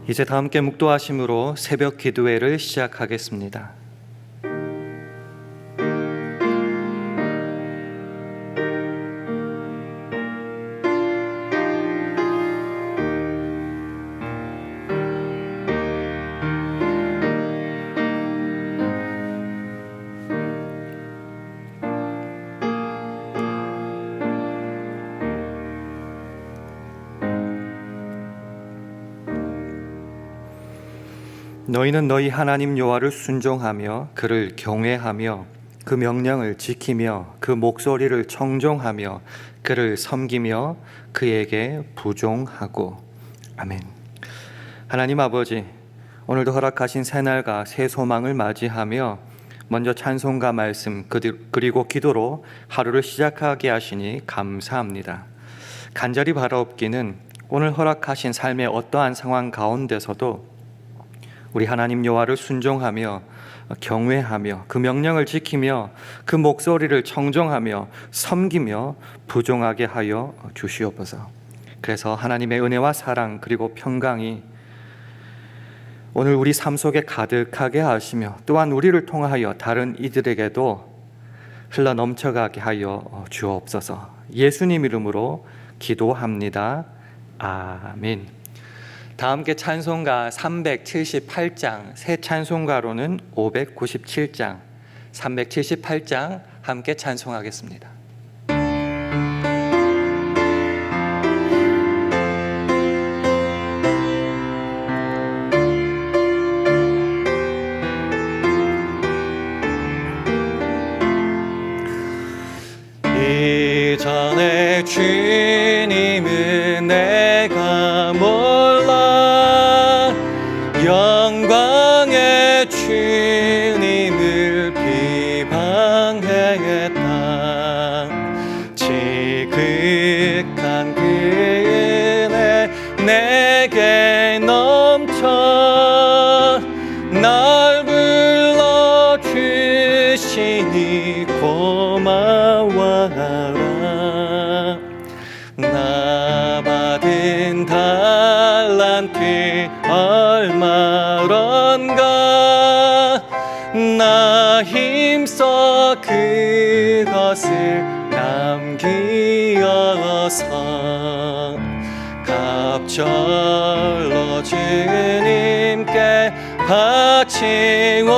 이제 다 함께 묵도하심으로 새벽 기도회를 시작하겠습니다. 너희는 너희 하나님 여호와를 순종하며 그를 경외하며 그 명령을 지키며 그 목소리를 청종하며 그를 섬기며 그에게 부종하고. 아멘. 하나님 아버지, 오늘도 허락하신 새날과 새 소망을 맞이하며 먼저 찬송가 말씀 그리고 기도로 하루를 시작하게 하시니 감사합니다. 간절히 바라옵기는 오늘 허락하신 삶의 어떠한 상황 가운데서도 우리 하나님 여호와를 순종하며 경외하며 그 명령을 지키며 그 목소리를 청종하며 섬기며 부종하게 하여 주시옵소서. 그래서 하나님의 은혜와 사랑 그리고 평강이 오늘 우리 삶 속에 가득하게 하시며 또한 우리를 통하여 다른 이들에게도 흘러 넘쳐가게 하여 주옵소서. 예수님 이름으로 기도합니다. 아멘. 다 함께 찬송가 378장, 새 찬송가로는 597장, 378장 함께 찬송하겠습니다. 이전에 주님은 내가 몰라 영광의 주님을 비방했다. 지극한 그 은혜 내게 넘쳐 날 불러주시니 고마워하라. 나 받은 달란트 얼마런가. 나 힘써 그것을 남기어서 갑절로 주님께 바치오며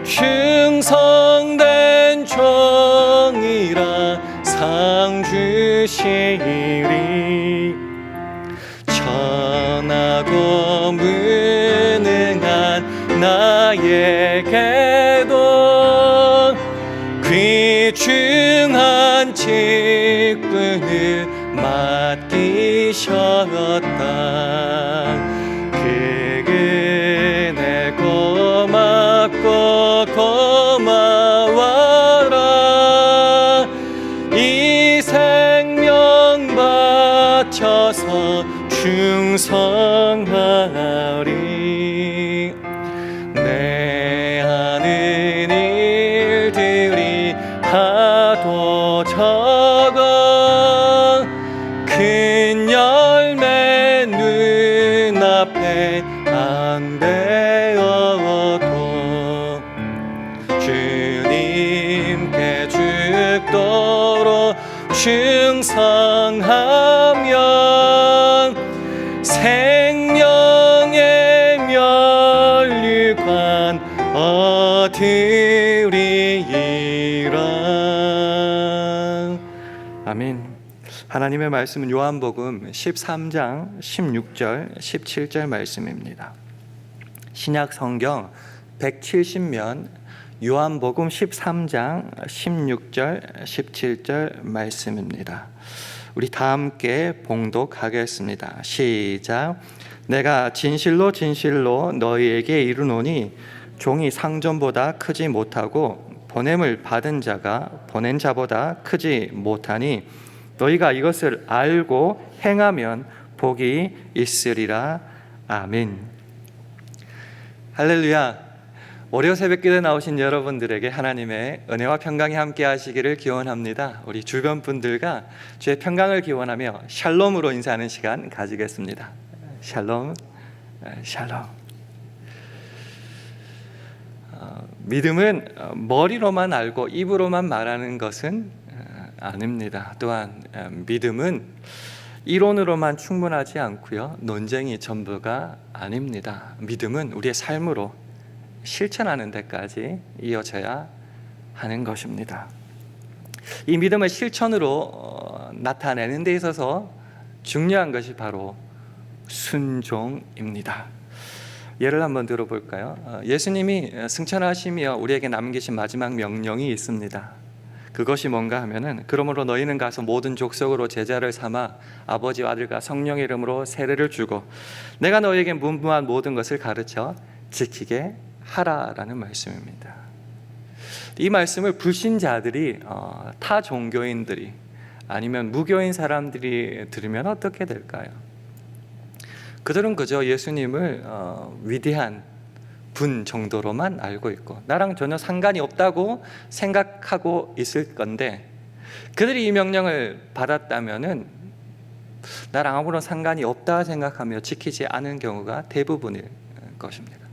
충성된 종이라 상 주시리. 천하고 무능한 나에게도 귀중한 직분을 맡기셨다. 그 은혜 고맙고 고마워라. 이 생명 바쳐서 충성하리. 내 하는 일들이 하도 적어 큰 열매 눈앞에 안 되어도 주님께 죽도록 충성하면 생명의 면류관 얻으리라. 아멘. 하나님의 말씀은 요한복음 13장 16절 17절 말씀입니다. 신약 성경 170면 요한복음 13장 16절 17절 말씀입니다. 우리 다 함께 봉독하겠습니다. 시작. 내가 진실로 진실로 너희에게 이르노니 종이 상전보다 크지 못하고 보냄을 받은 자가 보낸 자보다 크지 못하니 너희가 이것을 알고 행하면 복이 있으리라. 아멘. 할렐루야. 월요 새벽기도에 나오신 여러분들에게 하나님의 은혜와 평강이 함께 하시기를 기원합니다. 우리 주변 분들과 주의 평강을 기원하며 샬롬으로 인사하는 시간 가지겠습니다. 샬롬, 샬롬. 믿음은 머리로만 알고 입으로만 말하는 것은 아닙니다. 또한 믿음은 이론으로만 충분하지 않고요, 논쟁이 전부가 아닙니다. 믿음은 우리의 삶으로 실천하는 데까지 이어져야 하는 것입니다. 이 믿음을 실천으로 나타내는 데 있어서 중요한 것이 바로 순종입니다. 예를 한번 들어볼까요? 예수님이 승천하시며 우리에게 남기신 마지막 명령이 있습니다. 그것이 뭔가 하면은 그러므로 너희는 가서 모든 족속으로 제자를 삼아 아버지와 아들과 성령의 이름으로 세례를 주고 내가 너희에게 문무한 모든 것을 가르쳐 지키게 하라라는 말씀입니다. 이 말씀을 불신자들이, 타 종교인들이 아니면 무교인 사람들이 들으면 어떻게 될까요? 그들은 그저 예수님을 위대한 분 정도로만 알고 있고 나랑 전혀 상관이 없다고 생각하고 있을 건데, 그들이 이 명령을 받았다면은 나랑 아무런 상관이 없다 생각하며 지키지 않은 경우가 대부분일 것입니다.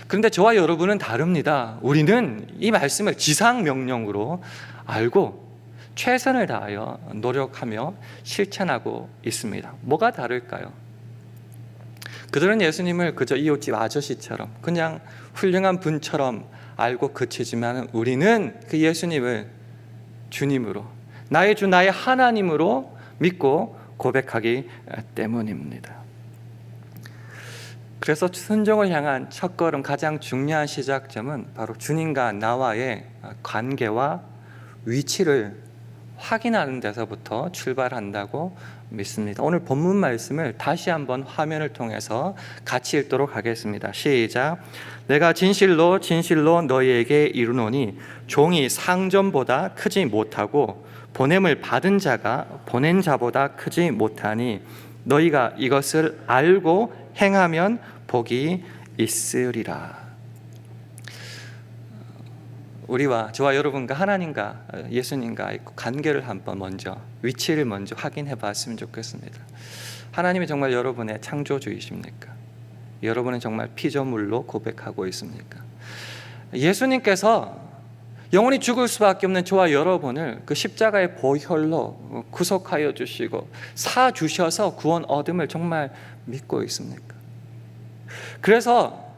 그런데 저와 여러분은 다릅니다. 우리는 이 말씀을 지상 명령으로 알고 최선을 다하여 노력하며 실천하고 있습니다. 뭐가 다를까요? 그들은 예수님을 그저 이웃집 아저씨처럼 그냥 훌륭한 분처럼 알고 그치지만 우리는 그 예수님을 주님으로, 나의 주 나의 하나님으로 믿고 고백하기 때문입니다. 그래서 순종을 향한 첫걸음, 가장 중요한 시작점은 바로 주님과 나와의 관계와 위치를 확인하는 데서부터 출발한다고 믿습니다. 오늘 본문 말씀을 다시 한번 화면을 통해서 같이 읽도록 하겠습니다. 시작. 내가 진실로 진실로 너희에게 이르노니 종이 상전보다 크지 못하고 보냄을 받은 자가 보낸 자보다 크지 못하니 너희가 이것을 알고 행하면 복이 있으리라. 우리와 저와 여러분과 하나님과 예수님과의 관계를 한번 먼저, 위치를 먼저 확인해 봤으면 좋겠습니다. 하나님이 정말 여러분의 창조주이십니까? 여러분은 정말 피조물로 고백하고 있습니까? 예수님께서 영원히 죽을 수밖에 없는 저와 여러분을 그 십자가의 보혈로 구속하여 주시고 사 주셔서 구원 얻음을 정말 믿고 있습니까? 그래서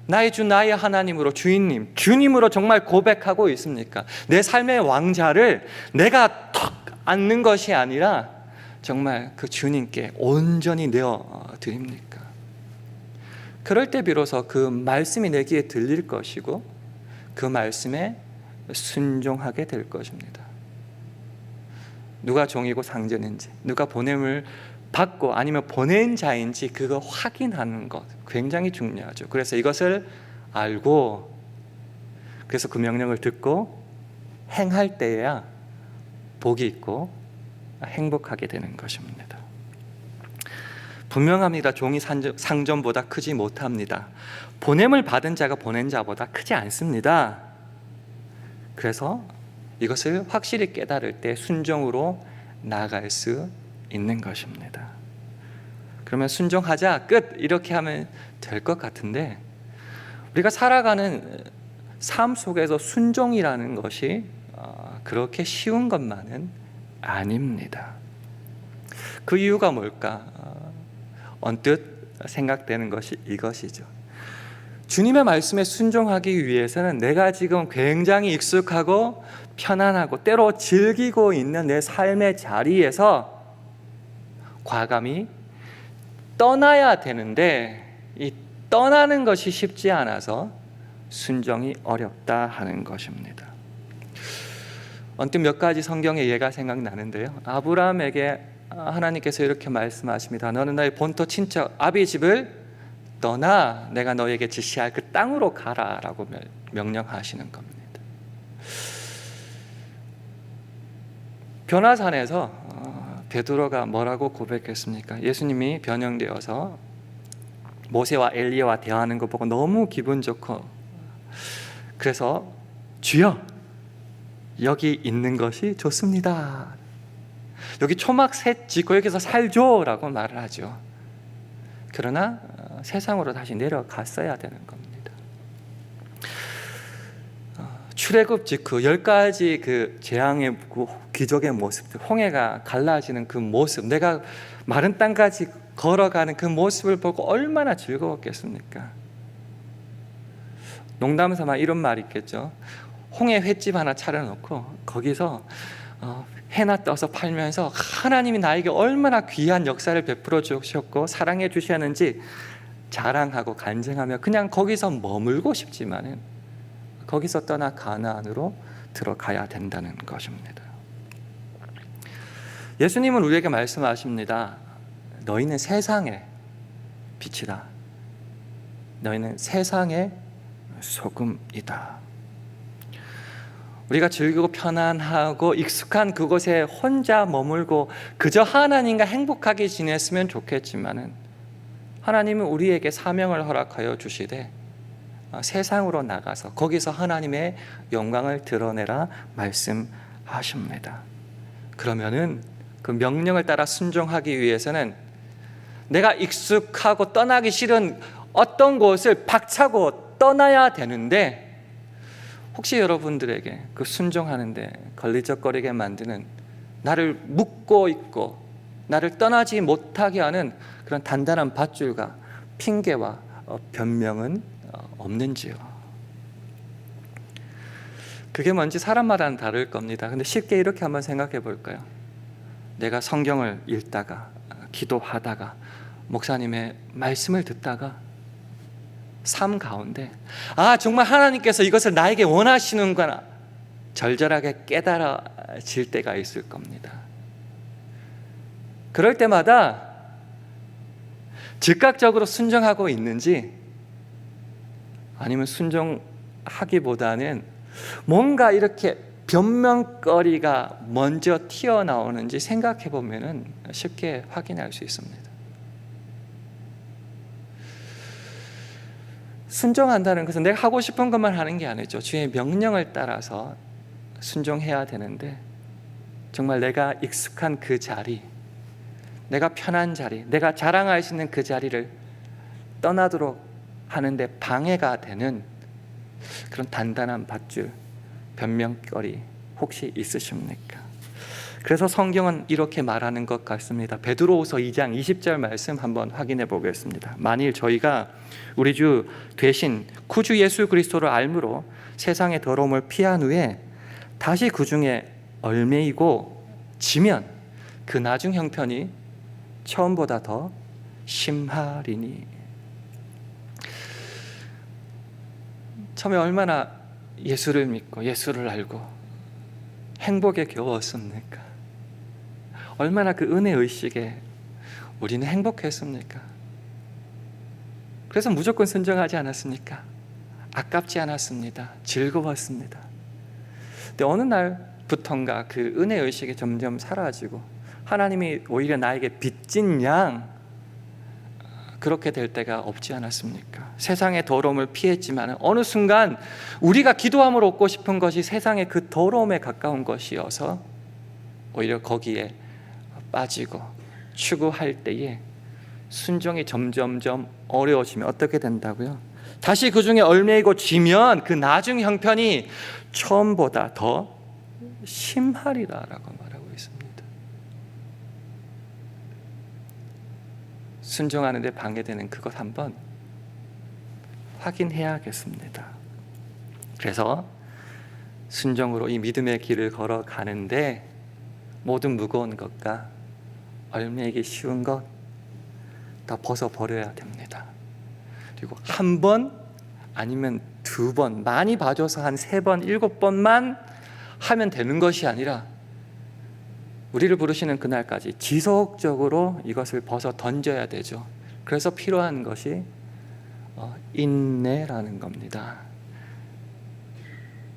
나의 주 나의 하나님으로, 주인님, 주님으로 정말 고백하고 있습니까? 내 삶의 왕자를 내가 턱 앉는 것이 아니라 정말 그 주님께 온전히 내어 드립니까? 그럴 때 비로소 그 말씀이 내 귀에 들릴 것이고 그 말씀에 순종하게 될 것입니다. 누가 종이고 상전인지, 누가 보냄을 받고 아니면 보낸 자인지 그거 확인하는 것 굉장히 중요하죠. 그래서 이것을 알고, 그래서 그 명령을 듣고 행할 때에야 복이 있고 행복하게 되는 것입니다. 분명합니다. 종이 상전보다 크지 못합니다. 보냄을 받은 자가 보낸 자보다 크지 않습니다. 그래서 이것을 확실히 깨달을 때 순종으로 나아갈 수 있는 것입니다. 그러면 순종하자, 끝, 이렇게 하면 될 것 같은데 우리가 살아가는 삶 속에서 순종이라는 것이 그렇게 쉬운 것만은 아닙니다. 그 이유가 뭘까? 언뜻 생각되는 것이 이것이죠. 주님의 말씀에 순종하기 위해서는 내가 지금 굉장히 익숙하고 편안하고 때로 즐기고 있는 내 삶의 자리에서 과감히 떠나야 되는데 이 떠나는 것이 쉽지 않아서 순종이 어렵다 하는 것입니다. 언뜻 몇 가지 성경의 예가 생각나는데요. 아브라함에게 하나님께서 이렇게 말씀하십니다. 너는 너의 본토 친척 아비 집을 떠나 내가 너에게 지시할 그 땅으로 가라라고 명령하시는 겁니다. 변화산에서 베드로가 뭐라고 고백했습니까? 예수님이 변형되어서 모세와 엘리야와 대화하는 거 보고 너무 기분 좋고, 그래서 주여 여기 있는 것이 좋습니다. 여기 초막셋 짓고 여기서 살죠 라고 말을 하죠. 그러나 세상으로 다시 내려갔어야 되는 겁니다. 출애굽 직후 10가지 그 재앙의 기적의 모습들, 홍해가 갈라지는 그 모습, 내가 마른 땅까지 걸어가는 그 모습을 보고 얼마나 즐거웠겠습니까? 농담 삼아 이런 말이 있겠죠. 홍해 횟집 하나 차려놓고 거기서 해나 떠서 팔면서 하나님이 나에게 얼마나 귀한 역사를 베풀어 주셨고 사랑해 주셨는지 자랑하고 간증하며 그냥 거기서 머물고 싶지만은 거기서 떠나 가나안으로 들어가야 된다는 것입니다. 예수님은 우리에게 말씀하십니다. 너희는 세상의 빛이다. 너희는 세상의 소금이다. 우리가 즐기고 편안하고 익숙한 그곳에 혼자 머물고 그저 하나님과 행복하게 지냈으면 좋겠지만은 하나님은 우리에게 사명을 허락하여 주시되 세상으로 나가서 거기서 하나님의 영광을 드러내라 말씀하십니다. 그러면은 그 명령을 따라 순종하기 위해서는 내가 익숙하고 떠나기 싫은 어떤 곳을 박차고 떠나야 되는데, 혹시 여러분들에게 그 순종하는데 걸리적거리게 만드는, 나를 묶고 있고 나를 떠나지 못하게 하는 그런 단단한 밧줄과 핑계와 변명은 없는지요? 그게 뭔지 사람마다는 다를 겁니다. 근데 쉽게 이렇게 한번 생각해 볼까요? 내가 성경을 읽다가 기도하다가 목사님의 말씀을 듣다가 삶 가운데 정말 하나님께서 이것을 나에게 원하시는구나 절절하게 깨달아질 때가 있을 겁니다. 그럴 때마다 즉각적으로 순종하고 있는지 아니면 순종하기보다는 뭔가 이렇게 변명거리가 먼저 튀어나오는지 생각해 보면 쉽게 확인할 수 있습니다. 순종한다는 것은 내가 하고 싶은 것만 하는 게 아니죠. 주의 명령을 따라서 순종해야 되는데 정말 내가 익숙한 그 자리, 내가 편한 자리, 내가 자랑할 수 있는 그 자리를 떠나도록 하는데 방해가 되는 그런 단단한 밧줄, 변명거리 혹시 있으십니까? 그래서 성경은 이렇게 말하는 것 같습니다. 베드로후서 2장 20절 말씀 한번 확인해 보겠습니다. 만일 저희가 우리 주 되신 구주 예수 그리스도를 알므로 세상의 더러움을 피한 후에 다시 그 중에 얽매이고 지면 그 나중 형편이 처음보다 더 심하리니. 처음에 얼마나 예수를 믿고 예수를 알고 행복에 겨웠습니까? 얼마나 그 은혜 의식에 우리는 행복했습니까? 그래서 무조건 순종하지 않았습니까? 아깝지 않았습니다. 즐거웠습니다. 근데 어느 날부턴가 그 은혜 의식이 점점 사라지고 하나님이 오히려 나에게 빚진 양 그렇게 될 때가 없지 않았습니까? 세상의 더러움을 피했지만 어느 순간 우리가 기도함으로 얻고 싶은 것이 세상의 그 더러움에 가까운 것이어서 오히려 거기에 빠지고 추구할 때에 순종이 점점점 어려워지면 어떻게 된다고요? 다시 그 중에 얽매이고 지면 그 나중 형편이 처음보다 더 심하리라라고 말하고 있습니다. 순종하는데 방해되는 그것 한번 확인해야겠습니다. 그래서 순종으로 이 믿음의 길을 걸어가는데 모든 무거운 것과 얽매이기 쉬운 것 다 벗어버려야 됩니다. 그리고 한 번 아니면 두 번, 많이 봐줘서 한 3번, 7번만 하면 되는 것이 아니라 우리를 부르시는 그날까지 지속적으로 이것을 벗어 던져야 되죠. 그래서 필요한 것이 인내라는 겁니다.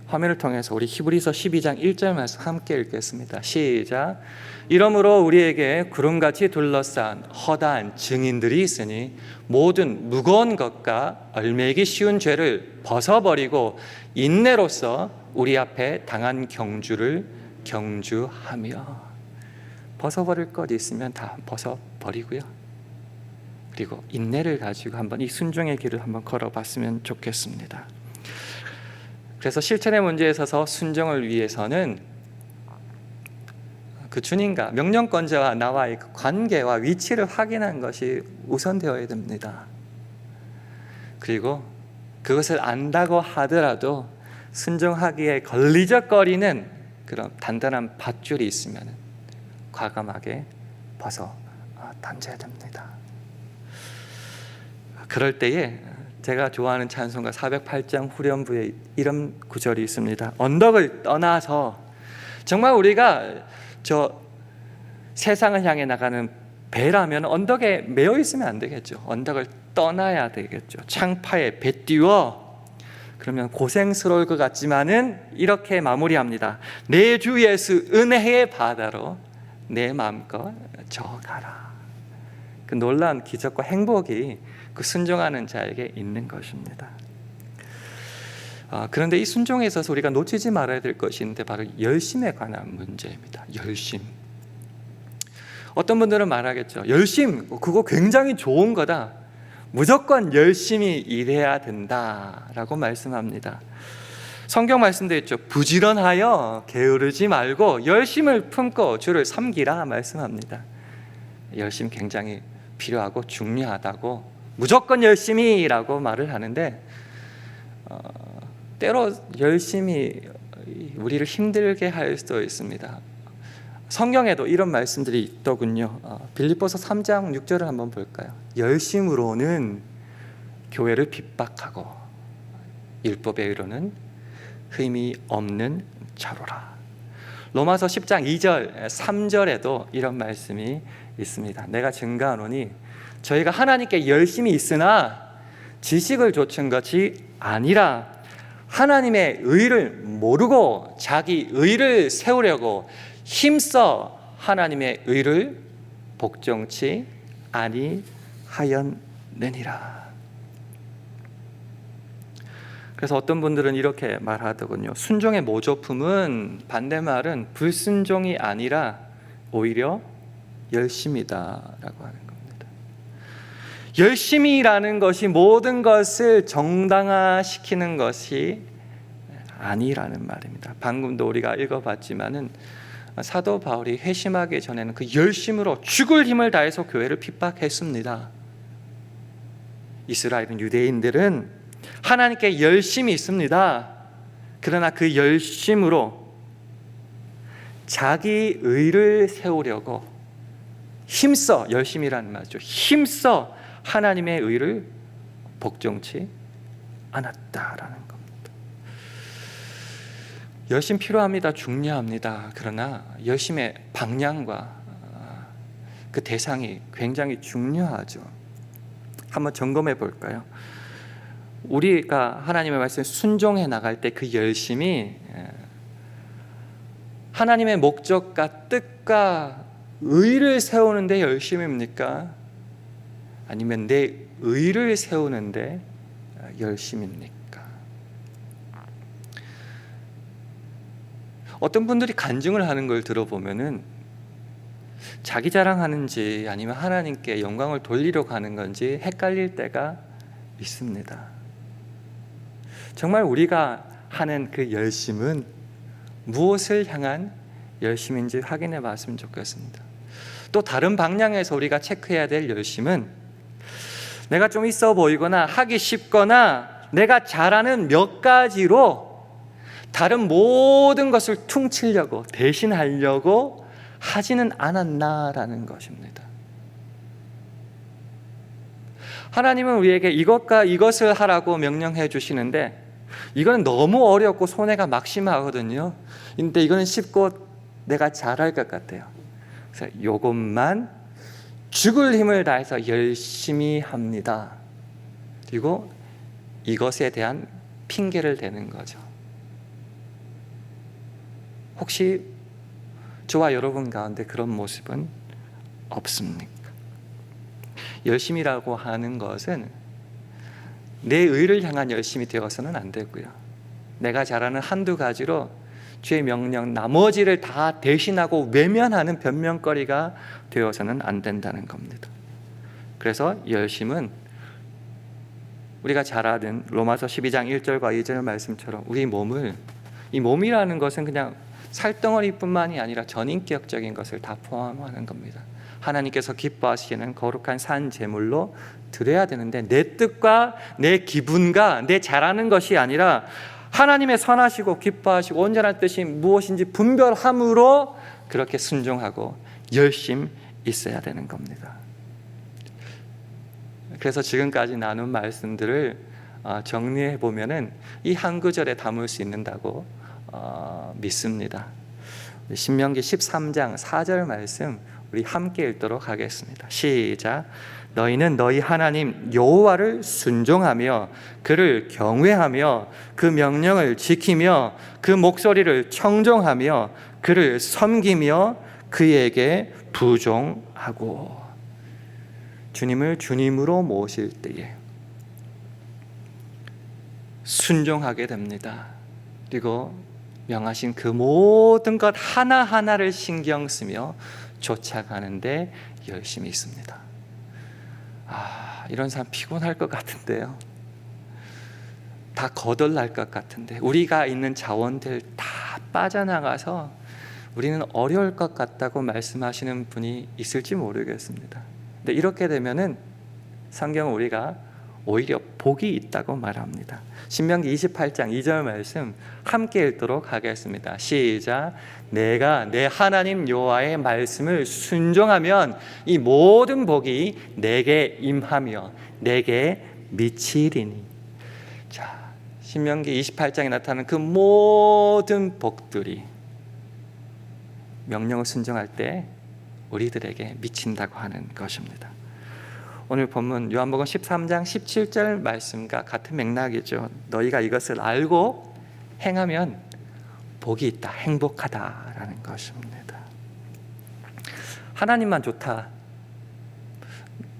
화면을 통해서 우리 히브리서 12장 1절 말씀 함께 읽겠습니다. 시작. 이러므로 우리에게 구름같이 둘러싼 허다한 증인들이 있으니 모든 무거운 것과 얽매이기 쉬운 죄를 벗어버리고 인내로써 우리 앞에 당한 경주를 경주하며. 벗어버릴 것 있으면 다 벗어버리고요. 그리고 인내를 가지고 한번 이 순종의 길을 한번 걸어봤으면 좋겠습니다. 그래서 실천의 문제에 있어서 순종을 위해서는 그 주님과 명령권자와 나와의 그 관계와 위치를 확인한 것이 우선되어야 됩니다. 그리고 그것을 안다고 하더라도 순종하기에 걸리적거리는 그런 단단한 밧줄이 있으면 과감하게 벗어 던져야 됩니다. 그럴 때에 제가 좋아하는 찬송가 408장 후렴부에 이런 구절이 있습니다. 언덕을 떠나서, 정말 우리가 저 세상을 향해 나가는 배라면 언덕에 매여 있으면 안 되겠죠. 언덕을 떠나야 되겠죠. 창파에 배 띄워, 그러면 고생스러울 것 같지만은 이렇게 마무리합니다. 내 주 예수 은혜의 바다로 내 마음껏 저어가라. 그 놀라운 기적과 행복이 그 순종하는 자에게 있는 것입니다. 그런데 이 순종에 있어서 우리가 놓치지 말아야 될 것이 있는데 바로 열심에 관한 문제입니다. 열심. 어떤 분들은 말하겠죠. 열심, 그거 굉장히 좋은 거다. 무조건 열심히 일해야 된다라고 말씀합니다. 성경 말씀도 있죠. 부지런하여 게으르지 말고 열심을 품고 주를 섬기라 말씀합니다. 열심 굉장히 필요하고 중요하다고 무조건 열심히라고 말을 하는데 때로 열심히 우리를 힘들게 할 수도 있습니다. 성경에도 이런 말씀들이 있더군요. 빌립보서 3장 6절을 한번 볼까요? 열심으로는 교회를 핍박하고 율법에 의로는 흠이 없는 자로라. 로마서 10장 2절 3절에도 이런 말씀이 있습니다. 내가 증거하노니 저희가 하나님께 열심히 있으나 지식을 좇은 것이 아니라 하나님의 의를 모르고 자기 의를 세우려고 힘써 하나님의 의를 복종치 아니하였느니라. 그래서 어떤 분들은 이렇게 말하더군요. 순종의 모조품은, 반대말은 불순종이 아니라 오히려 열심이다라고 하는 겁니다. 열심이라는 것이 모든 것을 정당화시키는 것이 아니라는 말입니다. 방금도 우리가 읽어봤지만은 사도 바울이 회심하기 전에는 그 열심으로 죽을 힘을 다해서 교회를 핍박했습니다. 이스라엘은, 유대인들은 하나님께 열심이 있습니다. 그러나 그 열심으로 자기 의를 세우려고 힘써, 열심이라는 말이죠. 힘써 하나님의 의를 복종치 않았다라는 겁니다. 열심 필요합니다. 중요합니다. 그러나 열심의 방향과 그 대상이 굉장히 중요하죠. 한번 점검해 볼까요? 우리가 하나님의 말씀에 순종해 나갈 때 그 열심이 하나님의 목적과 뜻과 의를 세우는데 열심입니까? 아니면 내 의를 세우는데 열심입니까? 어떤 분들이 간증을 하는 걸 들어보면은 자기 자랑하는지 아니면 하나님께 영광을 돌리려고 하는 건지 헷갈릴 때가 있습니다. 정말 우리가 하는 그 열심은 무엇을 향한 열심인지 확인해 봤으면 좋겠습니다. 또 다른 방향에서 우리가 체크해야 될 열심은 내가 좀 있어 보이거나 하기 쉽거나 내가 잘하는 몇 가지로 다른 모든 것을 퉁치려고 대신하려고 하지는 않았나라는 것입니다. 하나님은 우리에게 이것과 이것을 하라고 명령해 주시는데 이거는 너무 어렵고 손해가 막심하거든요. 근데 이거는 쉽고 내가 잘할 것 같아요. 그래서 이것만 죽을 힘을 다해서 열심히 합니다. 그리고 이것에 대한 핑계를 대는 거죠. 혹시 저와 여러분 가운데 그런 모습은 없습니까? 열심이라고 하는 것은 내 의를 향한 열심이 되어서는 안 되고요. 내가 잘하는 한두 가지로 주의 명령 나머지를 다 대신하고 외면하는 변명거리가 되어서는 안 된다는 겁니다. 그래서 열심은 우리가 잘 아는 로마서 12장 1절과 2절 말씀처럼 우리 몸을, 이 몸이라는 것은 그냥 살덩어리뿐만이 아니라 전인격적인 것을 다 포함하는 겁니다. 하나님께서 기뻐하시는 거룩한 산 제물로 드려야 되는데, 내 뜻과 내 기분과 내 잘하는 것이 아니라 하나님의 선하시고 기뻐하시고 온전한 뜻이 무엇인지 분별함으로 그렇게 순종하고 열심 있어야 되는 겁니다. 그래서 지금까지 나눈 말씀들을 정리해 보면은 이 한 구절에 담을 수 있는다고 믿습니다. 신명기 13장 4절 말씀 우리 함께 읽도록 하겠습니다. 시작. 너희는 너희 하나님 여호와를 순종하며 그를 경외하며 그 명령을 지키며 그 목소리를 청종하며 그를 섬기며 그에게 부종하고. 주님을 주님으로 모실 때에 순종하게 됩니다. 그리고 명하신 그 모든 것 하나하나를 신경 쓰며 쫓아가는데 열심히 있습니다. 이런 사람 피곤할 것 같은데요. 다 거덜날 것 같은데, 우리가 있는 자원들 다 빠져나가서 우리는 어려울 것 같다고 말씀하시는 분이 있을지 모르겠습니다. 근데 이렇게 되면은 성경은 우리가 오히려 복이 있다고 말합니다. 신명기 28장 2절 말씀 함께 읽도록 하겠습니다. 시작. 내가 내 하나님 여호와의 말씀을 순종하면 이 모든 복이 내게 임하며 내게 미치리니. 자, 신명기 28장에 나타나는 그 모든 복들이 명령을 순종할 때 우리들에게 미친다고 하는 것입니다. 오늘 본문 요한복음 13장 17절 말씀과 같은 맥락이죠. 너희가 이것을 알고 행하면 복이 있다, 행복하다라는 것입니다. 하나님만 좋다,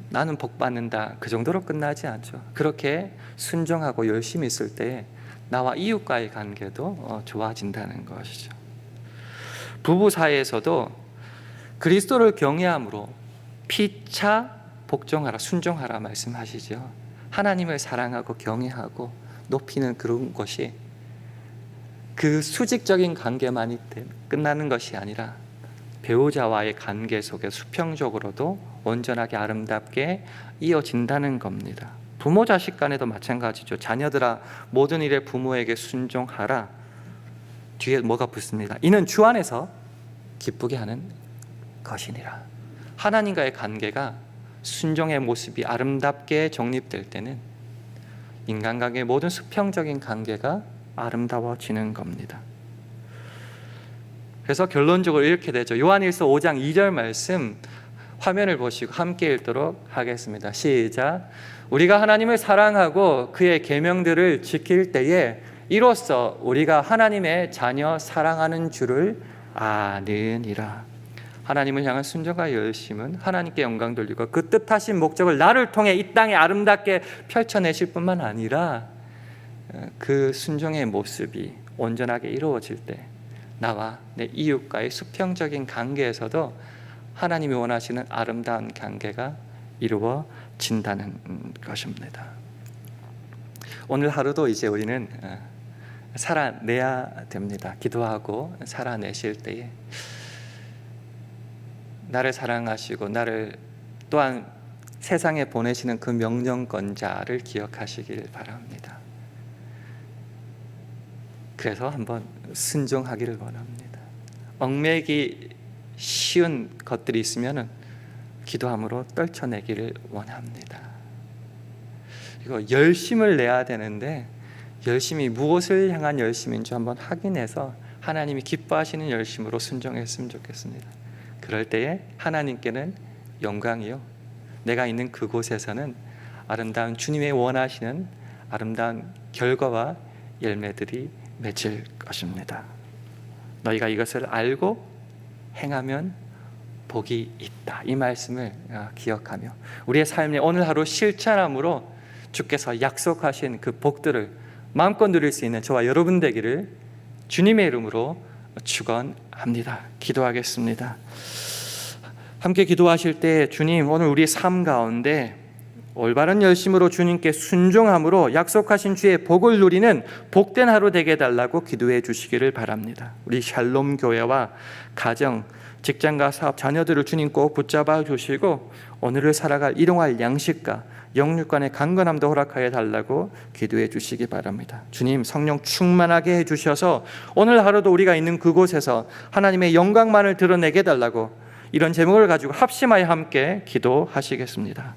나는 복 받는다, 그 정도로 끝나지 않죠. 그렇게 순종하고 열심히 있을 때 나와 이웃과의 관계도 좋아진다는 것이죠. 부부 사이에서도 그리스도를 경외함으로 피차 복종하라, 순종하라 말씀하시죠. 하나님을 사랑하고 경외하고 높이는 그런 것이 그 수직적인 관계만이 끝나는 것이 아니라 배우자와의 관계 속에 수평적으로도 온전하게 아름답게 이어진다는 겁니다. 부모 자식 간에도 마찬가지죠. 자녀들아 모든 일에 부모에게 순종하라. 뒤에 뭐가 붙습니다. 이는 주 안에서 기쁘게 하는 것이니라. 하나님과의 관계가 순종의 모습이 아름답게 정립될 때는 인간관계의 모든 수평적인 관계가 아름다워지는 겁니다. 그래서 결론적으로 이렇게 되죠. 요한일서 5장 2절 말씀 화면을 보시고 함께 읽도록 하겠습니다. 시작. 우리가 하나님을 사랑하고 그의 계명들을 지킬 때에 이로써 우리가 하나님의 자녀 사랑하는 줄을 아느니라. 하나님을 향한 순종과 열심은 하나님께 영광 돌리고 그 뜻하신 목적을 나를 통해 이 땅에 아름답게 펼쳐내실 뿐만 아니라 그 순종의 모습이 온전하게 이루어질 때 나와 내 이웃과의 수평적인 관계에서도 하나님이 원하시는 아름다운 관계가 이루어진다는 것입니다. 오늘 하루도 이제 우리는 살아내야 됩니다. 기도하고 살아내실 때에 나를 사랑하시고 나를 또한 세상에 보내시는 그 명령권자를 기억하시길 바랍니다. 그래서 한번 순종하기를 원합니다. 얽매이기 쉬운 것들이 있으면 기도함으로 떨쳐내기를 원합니다. 그리고 열심을 내야 되는데 열심이 무엇을 향한 열심인지 한번 확인해서 하나님이 기뻐하시는 열심으로 순종했으면 좋겠습니다. 그럴 때에 하나님께는 영광이요, 내가 있는 그곳에서는 아름다운 주님의 원하시는 아름다운 결과와 열매들이 맺을 것입니다. 너희가 이것을 알고 행하면 복이 있다. 이 말씀을 기억하며 우리의 삶의 오늘 하루 실천함으로 주께서 약속하신 그 복들을 마음껏 누릴 수 있는 저와 여러분 되기를 주님의 이름으로 축원합니다. 기도하겠습니다. 함께 기도하실 때 주님, 오늘 우리 삶 가운데 올바른 열심으로 주님께 순종함으로 약속하신 주의 복을 누리는 복된 하루 되게 해달라고 기도해 주시기를 바랍니다. 우리 샬롬 교회와 가정, 직장과 사업, 자녀들을 주님 꼭 붙잡아 주시고 오늘을 살아갈 일용할 양식과 영육간의 강건함도 허락하여 달라고 기도해 주시기 바랍니다. 주님, 성령 충만하게 해주셔서 오늘 하루도 우리가 있는 그곳에서 하나님의 영광만을 드러내게 해달라고 이런 제목을 가지고 합심하여 함께 기도하시겠습니다.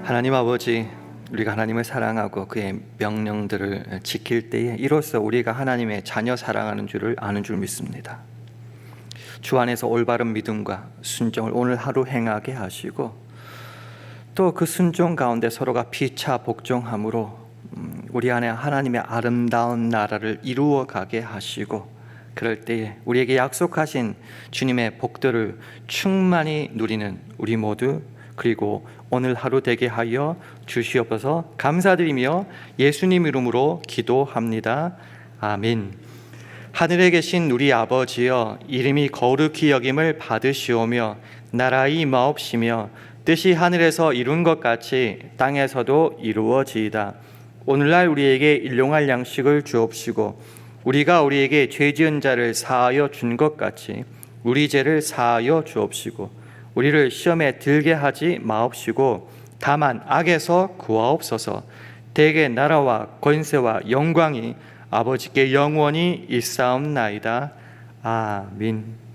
하나님 아버지, 우리가 하나님을 사랑하고 그의 명령들을 지킬 때에 이로써 우리가 하나님의 자녀 사랑하는 줄을 아는 줄 믿습니다. 주 안에서 올바른 믿음과 순종을 오늘 하루 행하게 하시고 또 그 순종 가운데 서로가 피차 복종함으로 우리 안에 하나님의 아름다운 나라를 이루어 가게 하시고 그럴 때에 우리에게 약속하신 주님의 복들을 충만히 누리는 우리 모두 그리고 오늘 하루 되게 하여 주시옵소서. 감사드리며 예수님 이름으로 기도합니다. 아멘. 하늘에 계신 우리 아버지여, 이름이 거룩히 여김을 받으시오며 나라의 임하옵시며 뜻이 하늘에서 이룬 것 같이 땅에서도 이루어지이다. 오늘날 우리에게 일용할 양식을 주옵시고 우리가 우리에게 죄 지은 자를 사하여 준 것 같이 우리 죄를 사하여 주옵시고 우리를 시험에 들게 하지 마옵시고 다만 악에서 구하옵소서. 대개 나라와 권세와 영광이 아버지께 영원히 있사옵나이다. 아멘.